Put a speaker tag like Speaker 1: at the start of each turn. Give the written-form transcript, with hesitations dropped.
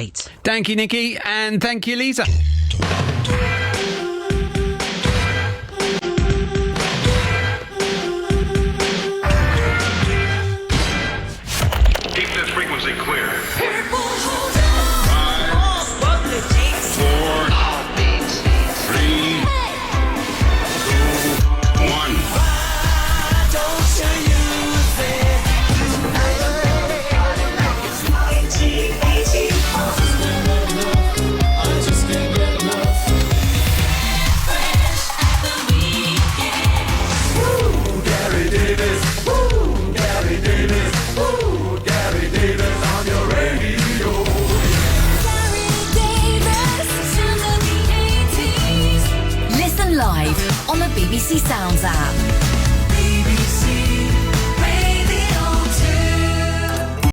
Speaker 1: Thank you, Nikki, and thank you, Lisa.
Speaker 2: Keep this frequency clear. 5, 4, 3, 2, 1.
Speaker 3: Listen live on the BBC Sounds app.